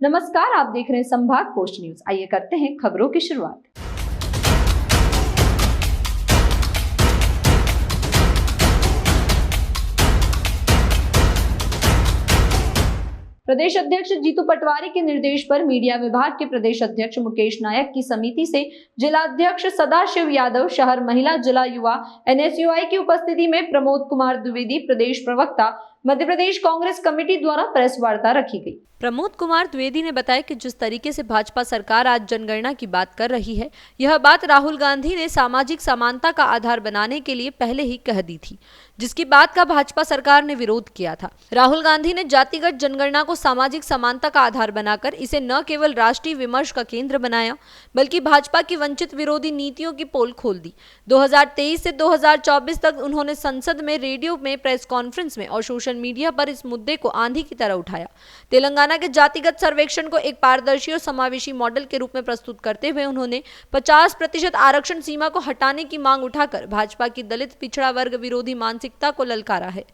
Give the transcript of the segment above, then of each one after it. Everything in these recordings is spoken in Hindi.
नमस्कार, आप देख रहे हैं संभाग पोस्ट न्यूज। आइए करते हैं खबरों की शुरुआत। प्रदेश अध्यक्ष जीतू पटवारी के निर्देश पर मीडिया विभाग के प्रदेश अध्यक्ष मुकेश नायक की समिति से जिलाध्यक्ष सदाशिव यादव, शहर महिला जिला युवा NSUI की उपस्थिति में प्रमोद कुमार द्विवेदी, प्रदेश प्रवक्ता मध्य प्रदेश कांग्रेस कमेटी द्वारा प्रेस वार्ता रखी गई। प्रमोद कुमार द्विवेदी ने बताया कि जिस तरीके से भाजपा सरकार आज जनगणना की बात कर रही है, यह बात राहुल गांधी ने सामाजिक समानता का आधार बनाने के लिए पहले ही कह दी थी, जिसकी बात का भाजपा सरकार ने विरोध किया था। राहुल गांधी ने जातिगत जनगणना को सामाजिक समानता का आधार बनाकर इसे न केवल राष्ट्रीय विमर्श का केंद्र बनाया, बल्कि भाजपा की वंचित विरोधी नीतियों की पोल खोल दी। 2023 से 2024 तक उन्होंने संसद में, रेडियो में, प्रेस कॉन्फ्रेंस में और सोशल मीडिया पर इस मुद्दे को आंधी की तरह उठाया। तेलंगाना के जातिगत सर्वेक्षण को एक पारदर्शी और समावेशी मॉडल के रूप में प्रस्तुत करते हुए उन्होंने 50% आरक्षण सीमा को हटाने की मांग उठाकर भाजपा की दलित पिछड़ा वर्ग विरोधी मानसिकता को ललकारा है।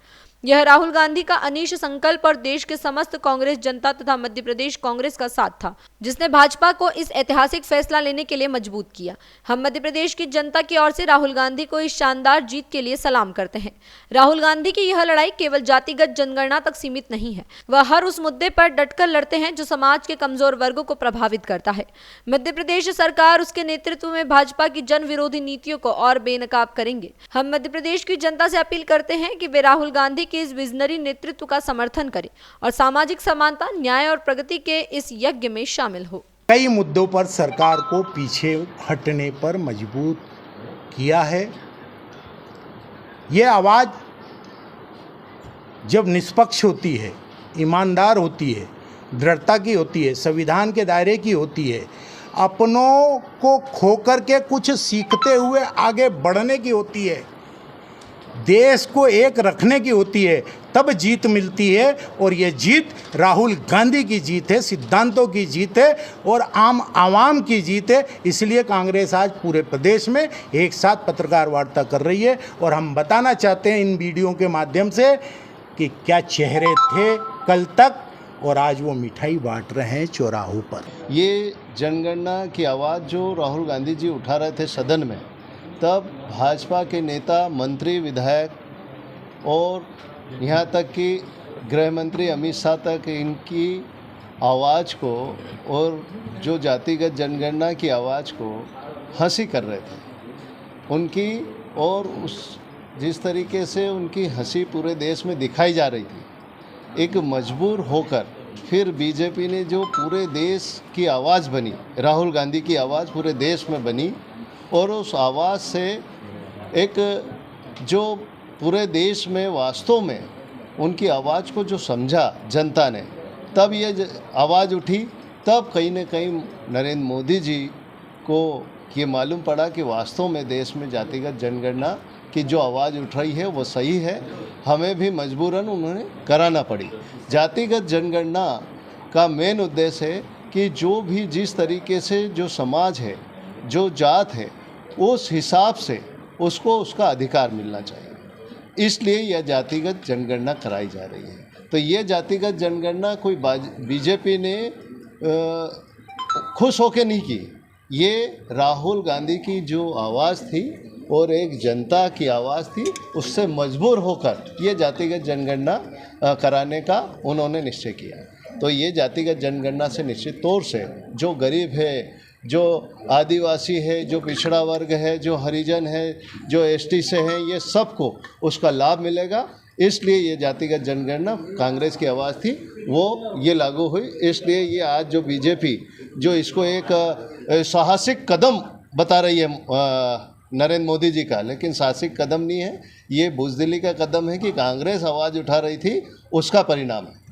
यह राहुल गांधी का अनीश संकल्प और देश के समस्त कांग्रेस जनता तथा मध्य प्रदेश कांग्रेस का साथ था, जिसने भाजपा को इस ऐतिहासिक फैसला लेने के लिए मजबूत किया। हम मध्य प्रदेश की जनता की ओर से राहुल गांधी को इस शानदार जीत के लिए सलाम करते हैं। राहुल गांधी की यह लड़ाई केवल जातिगत जनगणना तक सीमित नहीं है, वह हर उस मुद्दे पर डटकर लड़ते हैं जो समाज के कमजोर वर्गों को प्रभावित करता है। मध्य प्रदेश सरकार, उसके नेतृत्व में भाजपा की जन विरोधी नीतियों को और बेनकाब करेंगे। हम मध्य प्रदेश की जनता से अपील करते हैं कि वे राहुल गांधी के इस विजनरी नेतृत्व का समर्थन करें और सामाजिक समानता, न्याय और प्रगति के इस यज्ञ में शामिल हो। कई मुद्दों पर सरकार को पीछे हटने पर मजबूर किया है। ये आवाज़ जब निष्पक्ष होती है, ईमानदार होती है, दृढ़ता की होती है, संविधान के दायरे की होती है, अपनों को खोकर के कुछ सीखते हुए आगे बढ़ने की होती है, देश को एक रखने की होती है, तब जीत मिलती है। और ये जीत राहुल गांधी की जीत है, सिद्धांतों की जीत है और आम आवाम की जीत है। इसलिए कांग्रेस आज पूरे प्रदेश में एक साथ पत्रकार वार्ता कर रही है और हम बताना चाहते हैं इन वीडियो के माध्यम से कि क्या चेहरे थे कल तक और आज वो मिठाई बांट रहे हैं चौराहों पर। ये जनगणना की आवाज़ जो राहुल गांधी जी उठा रहे थे सदन में, तब भाजपा के नेता, मंत्री, विधायक और यहाँ तक कि गृह मंत्री अमित शाह तक इनकी आवाज़ को और जो जातिगत जनगणना की आवाज़ को हंसी कर रहे थे उनकी, और उस जिस तरीके से उनकी हंसी पूरे देश में दिखाई जा रही थी, एक मजबूर होकर फिर बीजेपी ने जो पूरे देश की आवाज़ बनी, राहुल गांधी की आवाज़ पूरे देश में बनी और उस आवाज़ से एक जो पूरे देश में वास्तव में उनकी आवाज़ को जो समझा जनता ने, तब ये आवाज़ उठी। तब कहीं न कहीं नरेंद्र मोदी जी को ये मालूम पड़ा कि वास्तव में देश में जातिगत जनगणना की जो आवाज़ उठ रही है वो सही है, हमें भी मजबूरन उन्हें कराना पड़ी। जातिगत जनगणना का मेन उद्देश्य है कि जो भी जिस तरीके से जो समाज है, जो जात है, उस हिसाब से उसको उसका अधिकार मिलना चाहिए। इसलिए यह जातिगत जनगणना कराई जा रही है। तो ये जातिगत जनगणना कोई बीजेपी ने खुश होकर नहीं की, ये राहुल गांधी की जो आवाज़ थी और एक जनता की आवाज़ थी, उससे मजबूर होकर ये जातिगत जनगणना कराने का उन्होंने निश्चय किया। तो ये जातिगत जनगणना से निश्चित तौर से जो गरीब है, जो आदिवासी है, जो पिछड़ा वर्ग है, जो हरिजन है, जो ST से हैं, ये सबको उसका लाभ मिलेगा। इसलिए ये जातिगत जनगणना कांग्रेस की आवाज़ थी, वो ये लागू हुई। इसलिए ये आज जो बीजेपी जो इसको एक साहसिक कदम बता रही है नरेंद्र मोदी जी का, लेकिन साहसिक कदम नहीं है, ये बुज़दिली का कदम है कि कांग्रेस आवाज़ उठा रही थी, उसका परिणाम है।